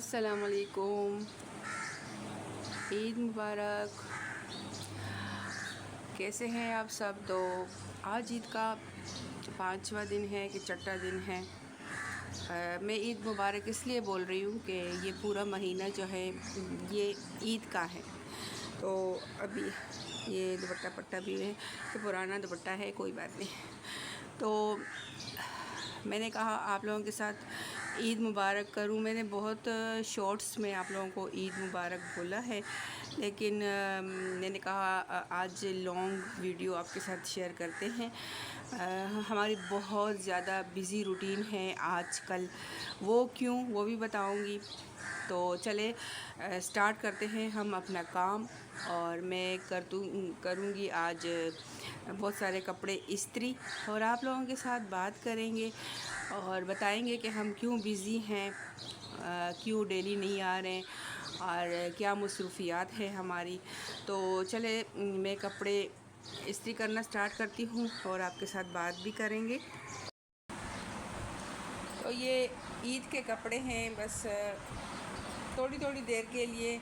अस्सलाम वालेकुम। ईद मुबारक। कैसे हैं आप सब? तो आज ईद का 5वां दिन है कि 6वां दिन है। मैं ईद मुबारक इसलिए बोल रही हूँ कि ये पूरा महीना जो है ये ईद का है। तो अभी ये दुपट्टा पट्टा भी है तो पुराना दुपट्टा है, कोई बात नहीं। तो मैंने कहा आप लोगों के साथ ईद मुबारक करूं। मैंने बहुत शॉर्ट्स में आप लोगों को ईद मुबारक बोला है, लेकिन मैंने कहा आज लॉन्ग वीडियो आपके साथ शेयर करते हैं। हमारी बहुत ज़्यादा बिज़ी रूटीन है आजकल, वो क्यों वो भी बताऊंगी। तो चले स्टार्ट करते हैं हम अपना काम। और मैं करूँगी आज बहुत सारे कपड़े इस्त्री, और आप लोगों के साथ बात करेंगे और बताएंगे कि हम क्यों बिज़ी हैं, क्यों डेली नहीं आ रहे हैं और क्या मसरूफ़ियात है हमारी। तो चले मैं कपड़े इस्त्री करना स्टार्ट करती हूँ और आपके साथ बात भी करेंगे। तो ये ईद के कपड़े हैं, बस थोड़ी थोड़ी देर के लिए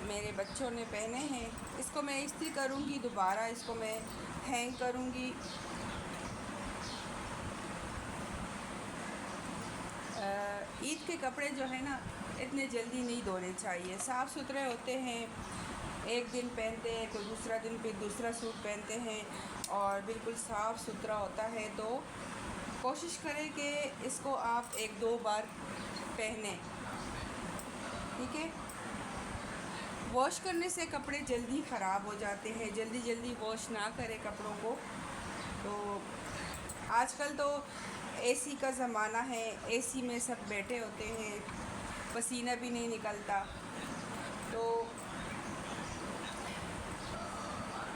मेरे बच्चों ने पहने हैं। इसको मैं इस्त्री करूँगी, दोबारा इसको मैं हैंग करूँगी। ईद के कपड़े जो है ना इतने जल्दी नहीं धोने चाहिए, साफ़ सुथरे होते हैं। एक दिन पहनते हैं तो दूसरा दिन फिर दूसरा सूट पहनते हैं और बिल्कुल साफ़ सुथरा होता है। तो कोशिश करें कि इसको आप 1-2 बार पहने, ठीक है। वॉश करने से कपड़े जल्दी ख़राब हो जाते हैं, जल्दी जल्दी वॉश ना करें कपड़ों को। तो आजकल तो एसी का ज़माना है, एसी में सब बैठे होते हैं, पसीना भी नहीं निकलता। तो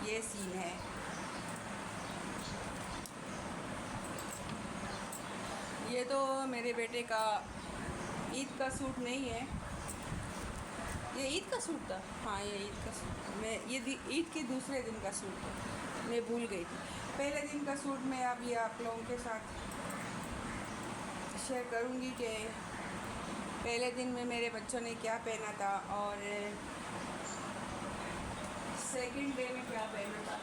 ये सीन है। ये तो मेरे बेटे का ईद का सूट नहीं है, ये ईद का सूट था। हाँ, ये ईद का सूट, मैं ये ईद के दूसरे दिन का सूट था, मैं भूल गई थी। पहले दिन का सूट मैं अभी आप लोगों के साथ शेयर करूँगी कि पहले दिन में मेरे बच्चों ने क्या पहना था और सेकंड डे में क्या पहना था।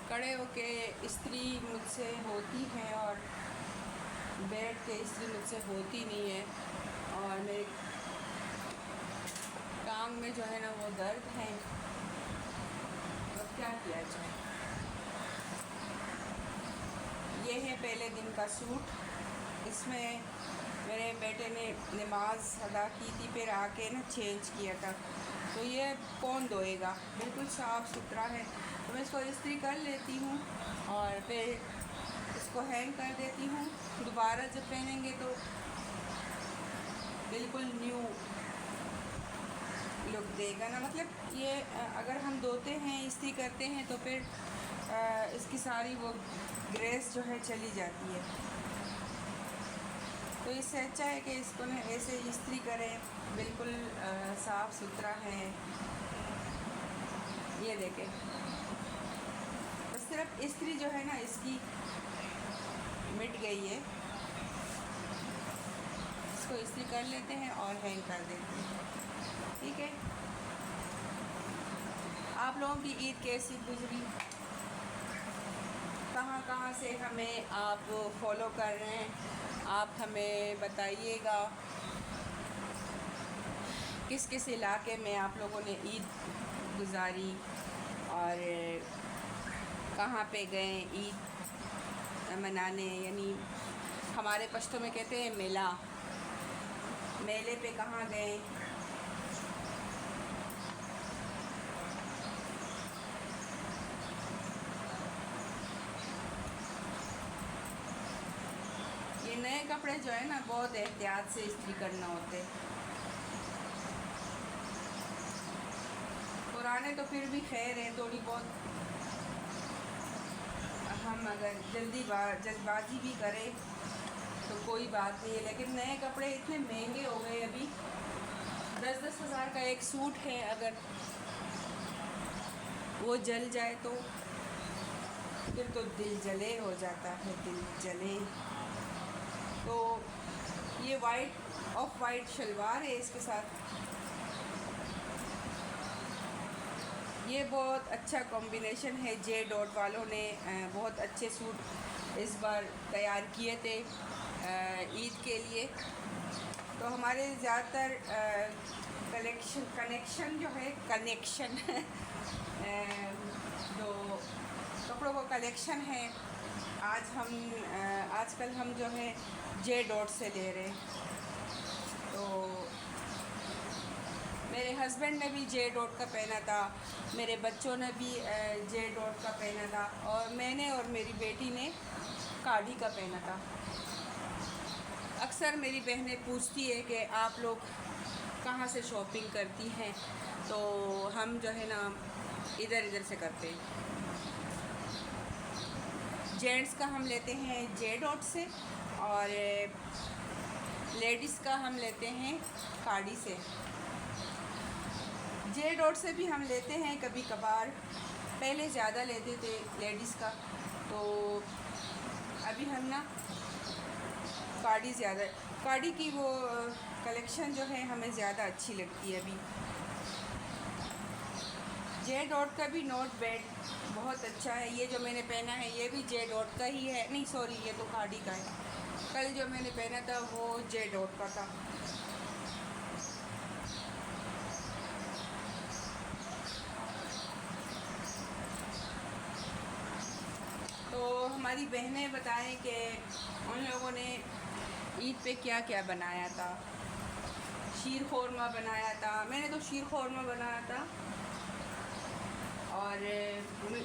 खड़े होके इस्त्री मुझसे होती है और बैठ के इस्त्री मुझसे होती नहीं है, और मेरे टांग में जो है ना वो दर्द है। अब क्या किया जाए। ये है पहले दिन का सूट। इसमें मेरे बेटे ने नमाज अदा की थी, फिर आके ना चेंज किया था। तो ये कौन धोएगा, बिल्कुल साफ़ सुथरा है। तो मैं इसको इस्त्री कर लेती हूँ और फिर इसको हैंग कर देती हूँ। दोबारा जब पहनेंगे तो बिल्कुल न्यू लुक देगा ना। मतलब ये अगर हम धोते हैं, इस्त्री करते हैं तो फिर इसकी सारी वो ग्रेस जो है चली जाती है। तो इससे अच्छा है कि इसको ना ऐसे इस्त्री करें, बिल्कुल साफ़ सुथरा है। ये देखें, बस सिर्फ इस्त्री जो है ना इसकी मिट गई है। इसको इस्त्री कर लेते हैं और हैंग कर देते हैं, ठीक है। आप लोगों की ईद कैसी गुजरी, कहाँ कहाँ से हमें आप फॉलो कर रहे हैं, आप हमें बताइएगा। किस किस इलाके में आप लोगों ने ईद गुजारी और कहाँ पे गए ईद मनाने। यानी हमारे पश्तो में कहते हैं मेला, मेले पे कहाँ गए। कपड़े जो है ना बहुत एहतियात से इस्त्री करना होते हैं। पुराने तो फिर भी खैर है, थोड़ी बहुत हम अगर जल्दबाजी भी करें तो कोई बात नहीं है, लेकिन नए कपड़े इतने महंगे हो गए अभी। 10-10 हज़ार का एक सूट है, अगर वो जल जाए तो फिर तो दिल जले हो जाता है, दिल जले। तो ये ऑफ वाइट शलवार है, इसके साथ ये बहुत अच्छा कॉम्बिनेशन है। जे डॉट वालों ने बहुत अच्छे सूट इस बार तैयार किए थे ईद के लिए। तो हमारे ज़्यादातर कनेक्शन जो कपड़ों का कलेक्शन है, आजकल हम जो है जे डॉट से ले रहे हैं। तो मेरे हस्बैंड ने भी जे डॉट का पहना था, मेरे बच्चों ने भी जे डॉट का पहना था, और मैंने और मेरी बेटी ने कार्डी का पहना था। अक्सर मेरी बहनें पूछती है कि आप लोग कहाँ से शॉपिंग करती हैं, तो हम जो है ना इधर से करते हैं। जेंट्स का हम लेते हैं जे डॉट से, और लेडीज़ का हम लेते हैं कार्डी से। जे डॉट से भी हम लेते हैं कभी कभार, पहले ज़्यादा लेते थे लेडीज़ का, तो अभी हम ना कार्डी की वो कलेक्शन जो है हमें ज़्यादा अच्छी लगती है अभी। जे डॉट का भी नॉट बैड, बहुत अच्छा है। ये जो मैंने पहना है ये भी जे डॉट का ही है, नहीं सॉरी, ये तो कार्डी का है। कल जो मैंने पहना था वो जे डॉट का था। तो हमारी बहनें बताएं कि उन लोगों ने ईद पे क्या क्या बनाया था। शीर खोरमा बनाया था, मैंने तो शीर खोरमा बनाया था, और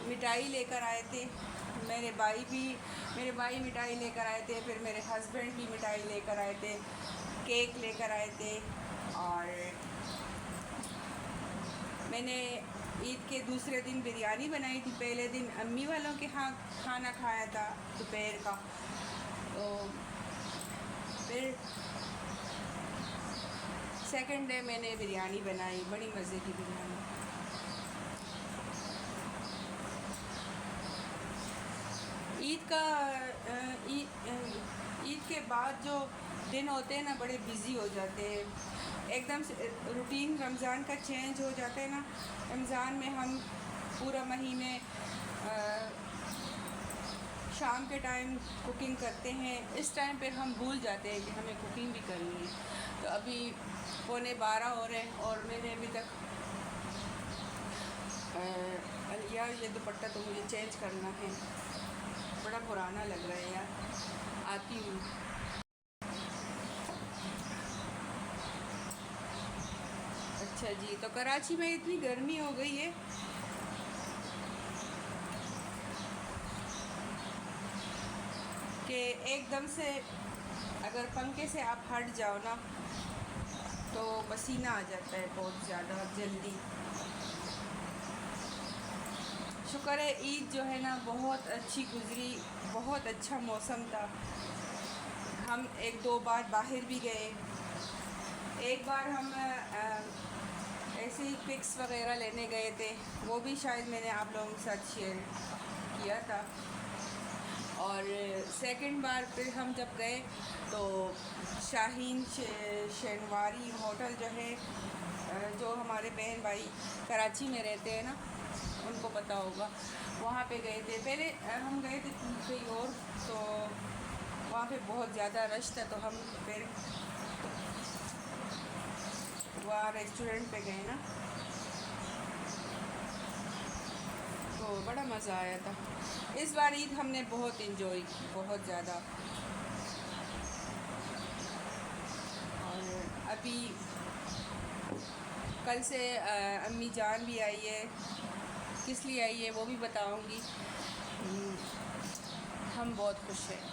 मिठाई लेकर आए थे मेरे भाई मिठाई लेकर आए थे, फिर मेरे हस्बैंड भी मिठाई लेकर आए थे, केक लेकर आए थे। और मैंने ईद के दूसरे दिन बिरयानी बनाई थी, पहले दिन अम्मी वालों के यहाँ खाना खाया था दोपहर का। तो फिर सेकंड डे मैंने बिरयानी बनाई, बड़ी मज़े की बिरयानी। ईद के बाद जो दिन होते हैं ना बड़े बिज़ी हो जाते हैं, एकदम से रूटीन रमज़ान का चेंज हो जाता है ना। रमज़ान में हम पूरा महीने शाम के टाइम कुकिंग करते हैं, इस टाइम पे हम भूल जाते हैं कि हमें कुकिंग भी करनी है। तो अभी 11:15 हो रहे हैं और मैंने अभी तक यार ये दुपट्टा तो मुझे चेंज करना है, बड़ा पुराना लग रहा है यार। आती हूँ। अच्छा जी, तो कराची में इतनी गर्मी हो गई है कि एकदम से अगर पंखे से आप हट जाओ ना तो पसीना आ जाता है बहुत ज़्यादा जल्दी। शुक्र है ईद जो है ना बहुत अच्छी गुज़री, बहुत अच्छा मौसम था। हम 1-2 बार बाहर भी गए, एक बार हम ऐसे ही पिक्स वगैरह लेने गए थे, वो भी शायद मैंने आप लोगों के साथ शेयर किया था। और सेकंड बार फिर हम जब गए तो शाहीन शेनवारी होटल जो है, जो हमारे बहन भाई कराची में रहते हैं ना उनको पता होगा, वहाँ पे गए थे। पहले हम गए थे कहीं और, तो वहाँ पे बहुत ज़्यादा रश था, तो हम फिर वहाँ रेस्टोरेंट पे गए ना, तो बड़ा मज़ा आया था। इस बार ईद हमने बहुत इन्जॉय की, बहुत ज़्यादा। और अभी कल से अम्मी जान भी आई है, किस लिए आई है वो भी बताऊंगी। हम बहुत खुश हैं।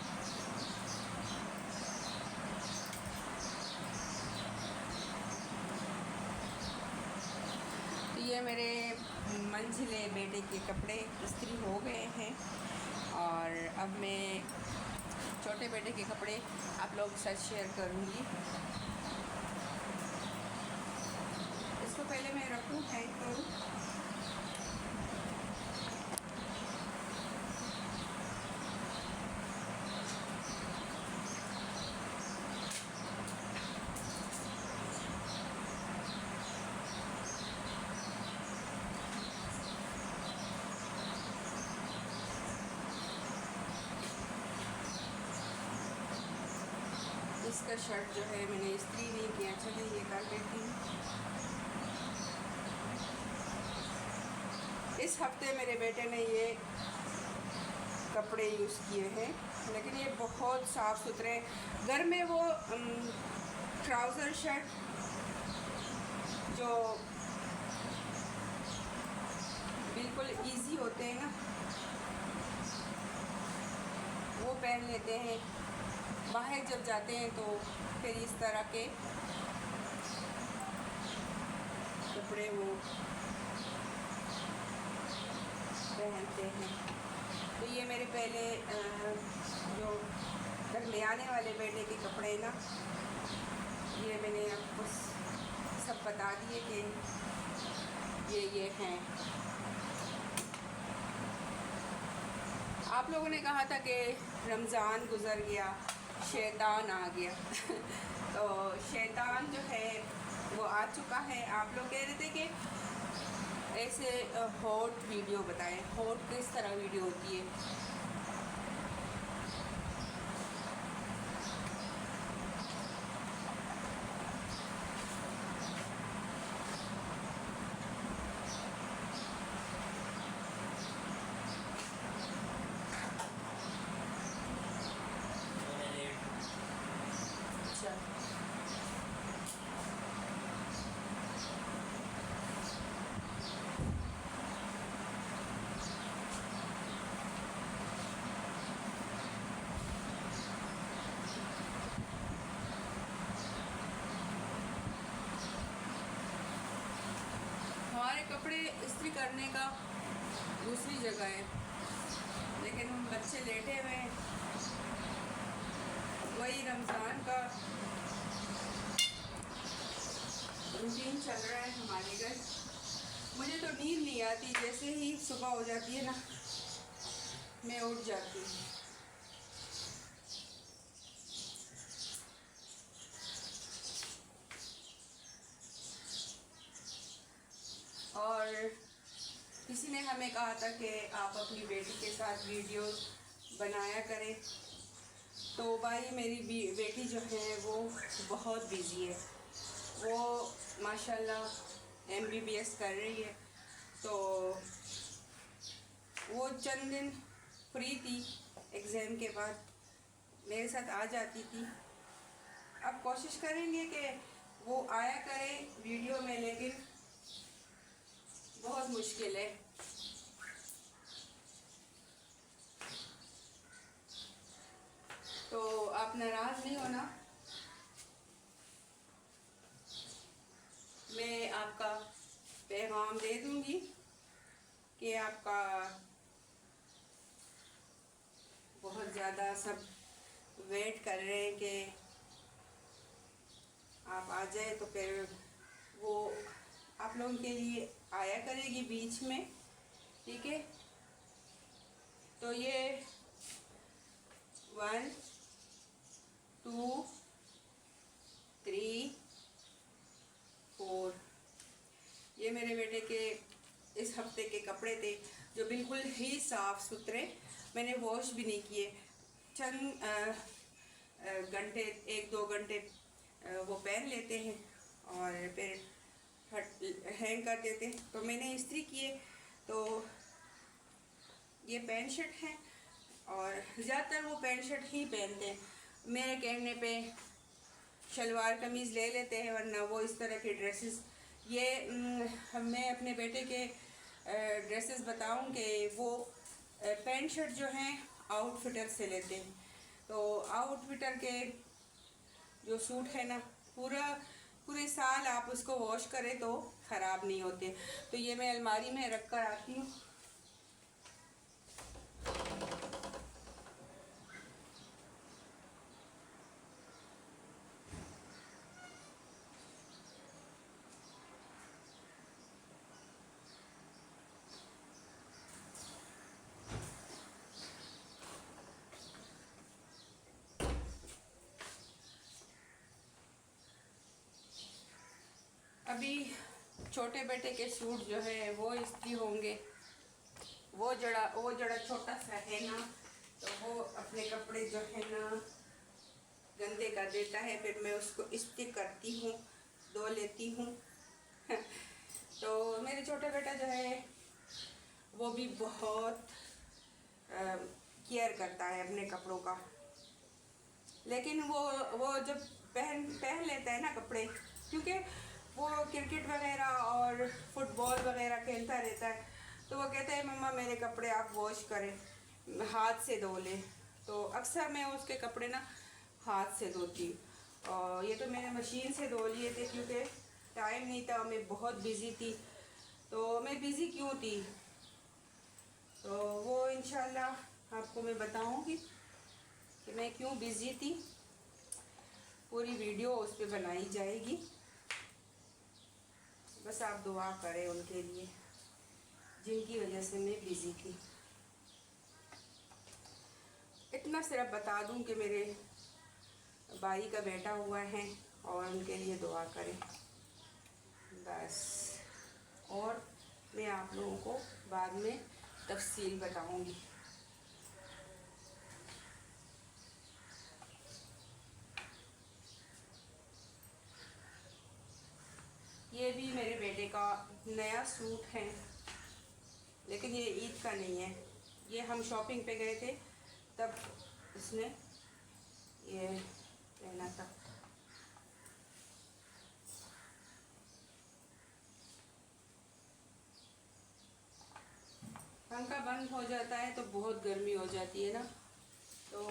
ये मेरे मंझले बेटे के कपड़े इस्त्री हो गए हैं और अब मैं छोटे बेटे के कपड़े आप लोगों के साथ शेयर करूँगी। इसको पहले मैं रखूँ हैंग करूँ। इसका शर्ट जो है मैंने इस्त्री नहीं किया, चलिए ये कर देती हूँ। इस हफ्ते मेरे बेटे ने ये कपड़े यूज़ किए हैं, लेकिन ये बहुत साफ़ सुथरे। घर में वो ट्राउज़र शर्ट जो बिल्कुल इजी होते हैं ना, वो पहन लेते हैं। बाहर जब जाते हैं तो फिर इस तरह के कपड़े वो पहनते हैं। तो ये मेरे पहले जो घर ले आने वाले बेटे के कपड़े ना, ये मैंने आपको सब बता दिए कि ये हैं। आप लोगों ने कहा था कि रमज़ान गुज़र गया, शैतान आ गया तो शैतान जो है वो आ चुका है। आप लोग कह रहे थे कि ऐसे हॉट वीडियो बताएं, हॉट किस तरह वीडियो होती है। हमारे कपड़े इस्त्री करने का दूसरी जगह है, लेकिन हम बच्चे लेटे हुए हैं। वही रमज़ान का रूटीन चल रहा है हमारे घर। मुझे तो नींद नहीं आती, जैसे ही सुबह हो जाती है ना मैं उठ जाती हूँ। और किसी ने हमें कहा था कि आप अपनी बेटी के साथ वीडियोस बनाया करें, तो भाई मेरी बेटी जो है वो बहुत बिज़ी है। वो माशाल्लाह MBBS कर रही है, तो वो चंद दिन फ्री थी एग्ज़ाम के बाद, मेरे साथ आ जाती थी। अब कोशिश करेंगे कि वो आया करे वीडियो में, लेकिन बहुत मुश्किल है। तो आप नाराज़ नहीं होना, मैं आपका पैगाम दे दूंगी कि आपका बहुत ज़्यादा सब वेट कर रहे हैं कि आप आ जाए, तो फिर वो आप लोगों के लिए आया करेगी बीच में, ठीक है। तो ये 1 2 3 4 ये मेरे बेटे के इस हफ्ते के कपड़े थे, जो बिल्कुल ही साफ़ सुथरे, मैंने वॉश भी नहीं किए। चंद घंटे 1-2 घंटे वो पहन लेते हैं और फिर हैंग कर देते हैं। तो मैंने इस्त्री किए, तो ये पैंट शर्ट हैं और ज़्यादातर वो पैंट शर्ट ही पहनते हैं। मेरे कहने पे शलवार कमीज़ ले लेते हैं, वरना वो इस तरह के ड्रेसेस। ये मैं अपने बेटे के ड्रेसेस बताऊं कि वो पैंट शर्ट जो हैं आउटफिटर से लेते हैं। तो आउटफिटर के जो सूट है ना, पूरे साल आप उसको वॉश करें तो ख़राब नहीं होते। तो ये मैं अलमारी में रख कर आती हूँ। अभी छोटे बेटे के सूट जो है वो इस्त्री होंगे। वो जड़ा छोटा सा है ना, तो वो अपने कपड़े जो है ना गंदे कर देता है, फिर मैं उसको इस्त्री करती हूँ, धो लेती हूँ। तो मेरे छोटा बेटा जो है वो भी बहुत केयर करता है अपने कपड़ों का। लेकिन वो जब पहन लेता है ना कपड़े, क्योंकि वो क्रिकेट वगैरह और फुटबॉल वगैरह खेलता रहता है, तो वो कहता है मम्मा मेरे कपड़े आप वॉश करें, हाथ से धो ले। तो अक्सर मैं उसके कपड़े ना हाथ से धोती हूँ। और ये तो मैंने मशीन से धो लिए थे क्योंकि टाइम नहीं था, मैं बहुत बिज़ी थी। तो मैं बिज़ी क्यों थी, तो वो इंशाल्लाह आपको मैं बताऊँगी कि मैं क्यों बिज़ी थी। पूरी वीडियो उस पर बनाई जाएगी, बस आप दुआ करें उनके लिए जिनकी वजह से मैं बिज़ी थी। इतना सिर्फ बता दूं कि मेरे भाई का बेटा हुआ है और उनके लिए दुआ करें बस। और मैं आप लोगों को बाद में तफसील बताऊंगी। ये भी मेरे बेटे का नया सूट है, लेकिन ये ईद का नहीं है। ये हम शॉपिंग पे गए थे तब इसने ये पहना था। पंखा बंद हो जाता है तो बहुत गर्मी हो जाती है ना, तो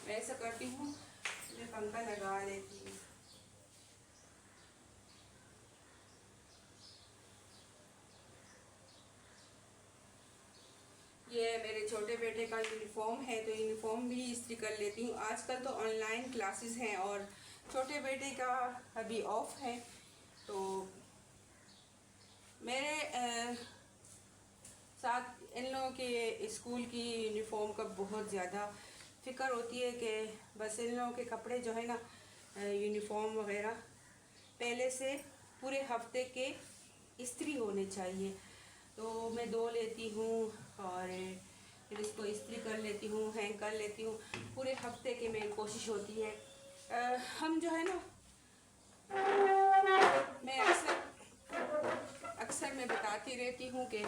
मैं ऐसा करती हूँ, मैं पंखा लगा लेती हूँ। ये मेरे छोटे बेटे का यूनिफॉर्म है, तो यूनिफॉर्म भी इस्त्री कर लेती हूँ। आजकल तो ऑनलाइन क्लासेस हैं और छोटे बेटे का अभी ऑफ है, तो मेरे साथ इन लोगों के स्कूल की यूनिफॉर्म का बहुत ज़्यादा फ़िक्र होती है कि बस इन लोगों के कपड़े जो है ना यूनिफॉर्म वगैरह पहले से पूरे हफ्ते के इस्त्री होने चाहिए। तो मैं धो लेती हूँ और फिर इसको इस्त्री कर लेती हूँ, हैंग कर लेती हूँ। पूरे हफ्ते की मेरी कोशिश होती है। हम जो है ना, मैं अक्सर मैं बताती रहती हूँ कि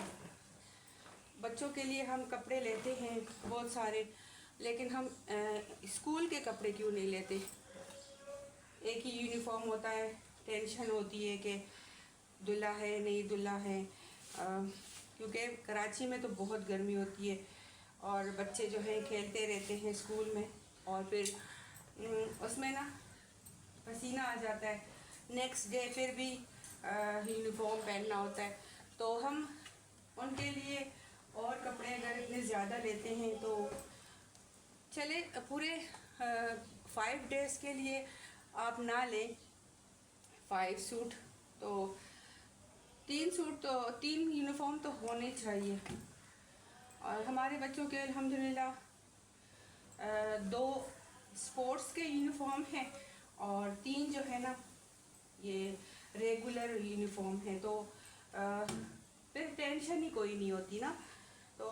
बच्चों के लिए हम कपड़े लेते हैं बहुत सारे, लेकिन हम स्कूल के कपड़े क्यों नहीं लेते। एक ही यूनिफॉर्म होता है, टेंशन होती है कि धुला है नहीं धुला है, क्योंकि कराची में तो बहुत गर्मी होती है और बच्चे जो हैं खेलते रहते हैं स्कूल में, और फिर उसमें ना पसीना आ जाता है। नेक्स्ट डे फिर भी यूनिफॉर्म पहनना होता है। तो हम उनके लिए और कपड़े अगर इतने ज़्यादा लेते हैं तो चले पूरे 5 डेज़ के लिए आप ना लें 5 सूट, तो 3 सूट तो 3 यूनिफॉर्म तो होने चाहिए। और हमारे बच्चों के अल्हम्दुलिल्लाह 2 स्पोर्ट्स के यूनिफॉर्म हैं और 3 जो है ना ये रेगुलर यूनिफॉर्म है, तो फिर टेंशन ही कोई नहीं होती ना। तो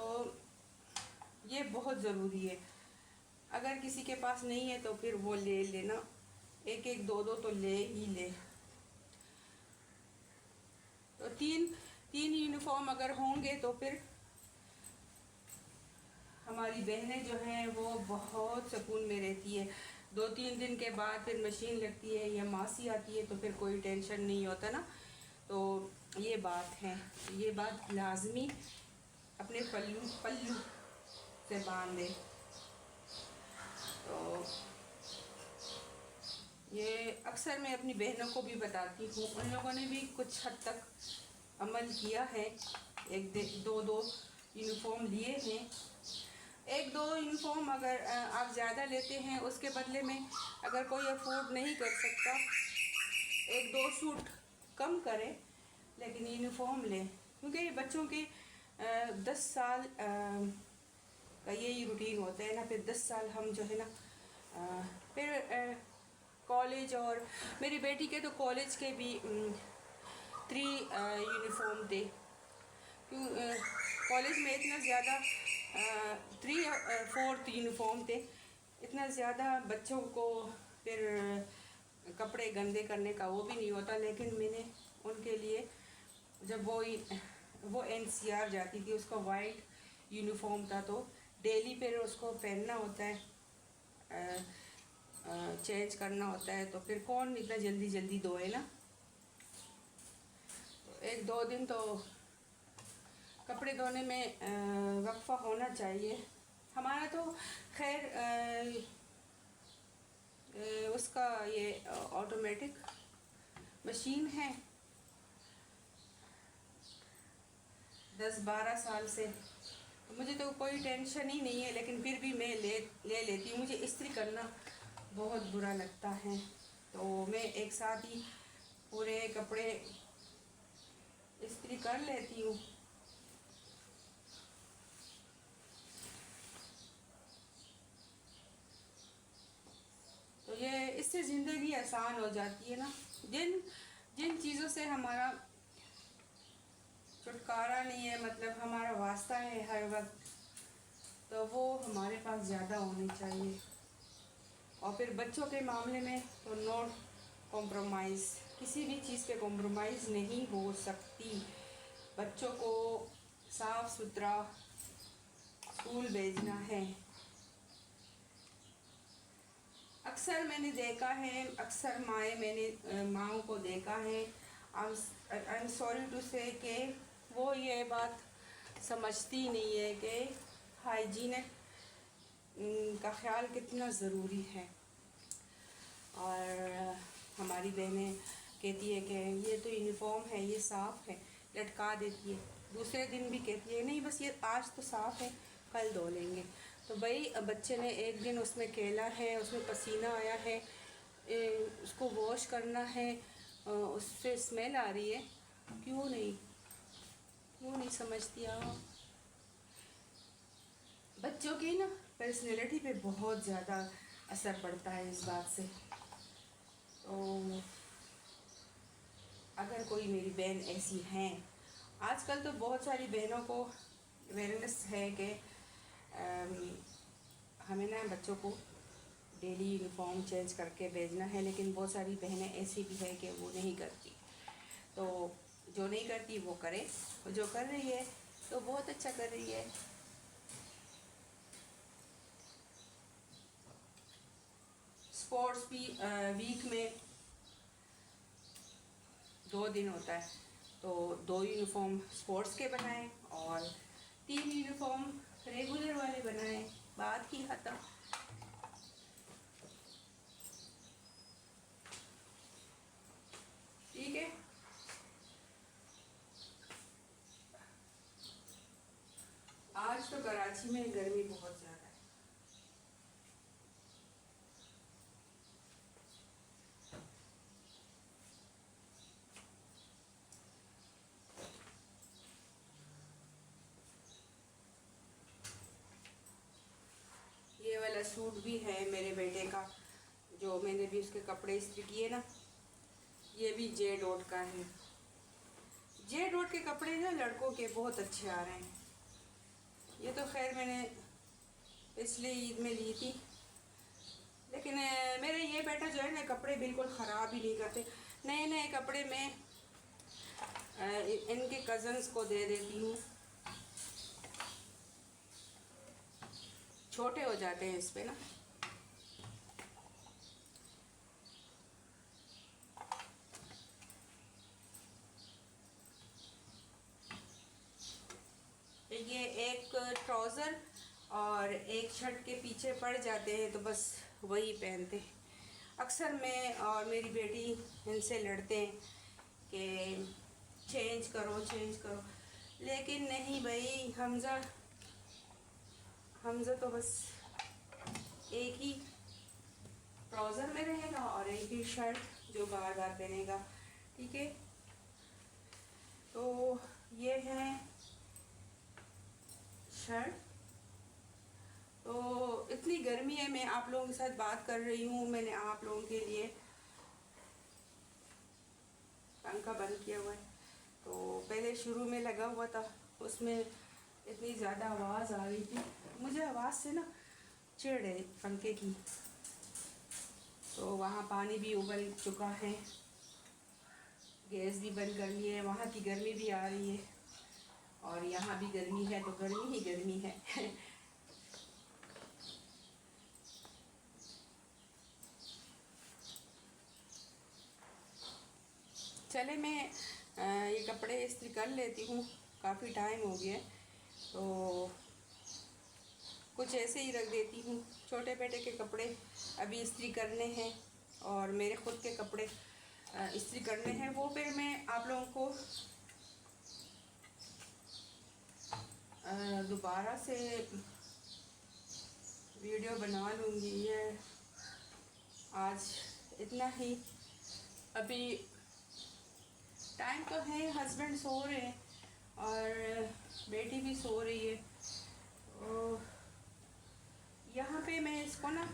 ये बहुत ज़रूरी है। अगर किसी के पास नहीं है तो फिर वो ले लेना, एक एक दो दो तो ले ही ले। तो 3 यूनिफॉर्म अगर होंगे तो फिर हमारी बहनें जो हैं वो बहुत सुकून में रहती है। 2-3 दिन के बाद फिर मशीन लगती है या मासी आती है तो फिर कोई टेंशन नहीं होता ना। तो ये बात है, ये बात लाजमी अपने पल्लू से बांध दे। तो ये अक्सर मैं अपनी बहनों को भी बताती हूँ, उन लोगों ने भी कुछ हद तक अमल किया है। एक दो दो यूनिफॉर्म लिए हैं। एक दो यूनिफॉर्म अगर आप ज़्यादा लेते हैं, उसके बदले में अगर कोई अफोर्ड नहीं कर सकता, एक दो सूट कम करें लेकिन यूनिफॉर्म लें, क्योंकि ये बच्चों के 10 साल का यही रूटीन होता है ना। फिर 10 साल हम जो है ना फिर कॉलेज, और मेरी बेटी के तो कॉलेज के भी 3 यूनिफॉर्म थे। क्यों कॉलेज में इतना ज़्यादा 3 4 यूनिफॉर्म थे। इतना ज़्यादा बच्चों को फिर कपड़े गंदे करने का वो भी नहीं होता। लेकिन मैंने उनके लिए, जब वो NCR जाती थी, उसका वाइट यूनिफॉर्म था, तो डेली फिर उसको पहनना होता है, चेंज करना होता है, तो फिर कौन इतना जल्दी जल्दी धोए ना। तो एक दो दिन तो कपड़े धोने में वक्फा होना चाहिए। हमारा तो खैर उसका ये ऑटोमेटिक मशीन है। 10-12 साल से तो मुझे तो कोई टेंशन ही नहीं है, लेकिन फिर भी मैं ले लेती हूँ। मुझे इस्त्री करना बहुत बुरा लगता है, तो मैं एक साथ ही पूरे कपड़े इस्त्री कर लेती हूँ। तो ये इससे ज़िंदगी आसान हो जाती है ना। जिन चीज़ों से हमारा छुटकारा नहीं है, मतलब हमारा वास्ता है हर वक्त, तो वो हमारे पास ज़्यादा होनी चाहिए। और फिर बच्चों के मामले में तो नो कॉम्प्रोमाइज़, किसी भी चीज़ पे कॉम्प्रोमाइज़ नहीं हो सकती। बच्चों को साफ़ सुथरा स्कूल भेजना है। अक्सर मैंने देखा है, अक्सर मैंने माँओं को देखा है, आई एम सॉरी टू से, कि वो ये बात समझती नहीं है कि हाइजीन का ख्याल कितना ज़रूरी है। और हमारी बहनें कहती है कि ये तो यूनिफॉर्म है, ये साफ़ है, लटका देती है। दूसरे दिन भी कहती है नहीं बस ये आज तो साफ़ है, कल धो लेंगे। तो भाई बच्चे ने एक दिन उसमें खेला है, उसमें पसीना आया है, उसको वॉश करना है, उससे स्मेल आ रही है, क्यों नहीं समझती आप? बच्चों की ना पर्सनैलिटी पे बहुत ज़्यादा असर पड़ता है इस बात से। तो अगर कोई मेरी बहन ऐसी हैं, आजकल तो बहुत सारी बहनों को अवेयरनेस है कि हमें ना बच्चों को डेली यूनिफॉर्म चेंज करके भेजना है, लेकिन बहुत सारी बहनें ऐसी भी है कि वो नहीं करती। तो जो नहीं करती वो करे, जो कर रही है तो बहुत अच्छा कर रही है। स्पोर्ट्स भी वीक में 2 दिन होता है, तो 2 यूनिफॉर्म स्पोर्ट्स के बनाएं और 3 यूनिफॉर्म रेगुलर वाले बनाएं, बात ही खत्म। ठीक है। आज तो कराची में गर्मी बहुत ज़्यादा है। ये वाला सूट भी है मेरे बेटे का, जो मैंने भी उसके कपड़े इस्त्री किए ना, ये भी जे डॉट का है। जे डॉट के कपड़े ना लड़कों के बहुत अच्छे आ रहे हैं। ये तो खैर मैंने पिछले ईद में ली थी, लेकिन मेरे ये बेटा जो है ना कपड़े बिल्कुल ख़राब ही नहीं करते। नए नए कपड़े मैं इनके कज़न्स को दे देती हूँ, छोटे हो जाते हैं इस पे ना। ये एक ट्राउज़र और एक शर्ट के पीछे पड़ जाते हैं, तो बस वही पहनते हैं। अक्सर मैं और मेरी बेटी इनसे लड़ते हैं कि चेंज करो, लेकिन नहीं भाई, हमज़ा तो बस एक ही ट्राउज़र में रहेगा और एक ही शर्ट जो बार बार पहनेगा, ठीक है। तो ये है शर्ट। तो इतनी गर्मी है, मैं आप लोगों के साथ बात कर रही हूँ, मैंने आप लोगों के लिए पंखा बंद किया हुआ है। तो पहले शुरू में लगा हुआ था, उसमें इतनी ज़्यादा आवाज़ आ रही थी, मुझे आवाज़ से ना चिढ़ है पंखे की। तो वहाँ पानी भी उबल चुका है, गैस भी बंद कर ली है, वहाँ की गर्मी भी आ रही है और यहाँ भी गर्मी है, तो गर्मी ही गर्मी है। चले मैं ये कपड़े इस्त्री कर लेती हूँ, काफ़ी टाइम हो गया है, तो कुछ ऐसे ही रख देती हूँ। छोटे बेटे के कपड़े अभी इस्त्री करने हैं और मेरे ख़ुद के कपड़े इस्त्री करने हैं, वो फिर मैं आप लोगों को दोबारा से वीडियो बना लूँगी। ये आज इतना ही, अभी टाइम तो है, हस्बैंड सो रहे हैं और बेटी भी सो रही है। तो यहाँ पे मैं इसको ना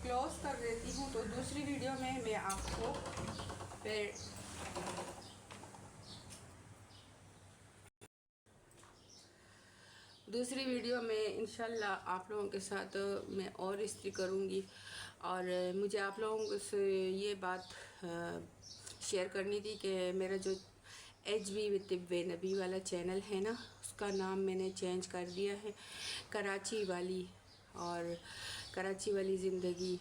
क्लोज कर देती हूँ, तो दूसरी वीडियो में मैं आपको फिर दूसरी वीडियो में इंशाल्लाह आप लोगों के साथ मैं और इस्त्री करूँगी। और मुझे आप लोगों से ये बात शेयर करनी थी कि मेरा जो HB विद तिब्बे नबी वाला चैनल है ना, उसका नाम मैंने चेंज कर दिया है कराची वाली, और कराची वाली ज़िंदगी,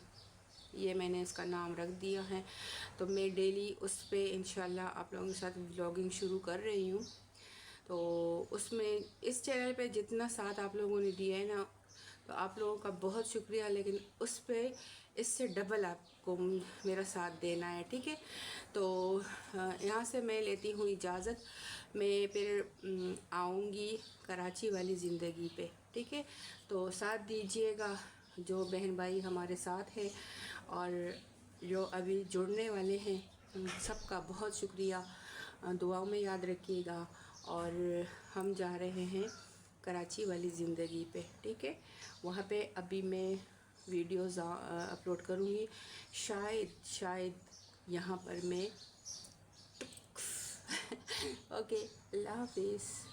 ये मैंने इसका नाम रख दिया है। तो मैं डेली उस पर इंशाल्लाह आप लोगों के साथ व्लॉगिंग शुरू कर रही हूँ। तो उसमें इस चैनल पे जितना साथ आप लोगों ने दिया है ना, तो आप लोगों का बहुत शुक्रिया, लेकिन उस पर इससे डबल आपको मेरा साथ देना है, ठीक है। तो यहाँ से मैं लेती हूँ इजाज़त, मैं फिर आऊँगी कराची वाली ज़िंदगी पे, ठीक है। तो साथ दीजिएगा, जो बहन भाई हमारे साथ हैं और जो अभी जुड़ने वाले हैं, सबका बहुत शुक्रिया, दुआओं में याद रखिएगा। और हम जा रहे हैं कराची वाली ज़िंदगी पे, ठीक है। वहाँ पे अभी मैं वीडियोज़ अपलोड करूँगी, शायद यहाँ पर मैं ओके, अल्लाह हाफिज़।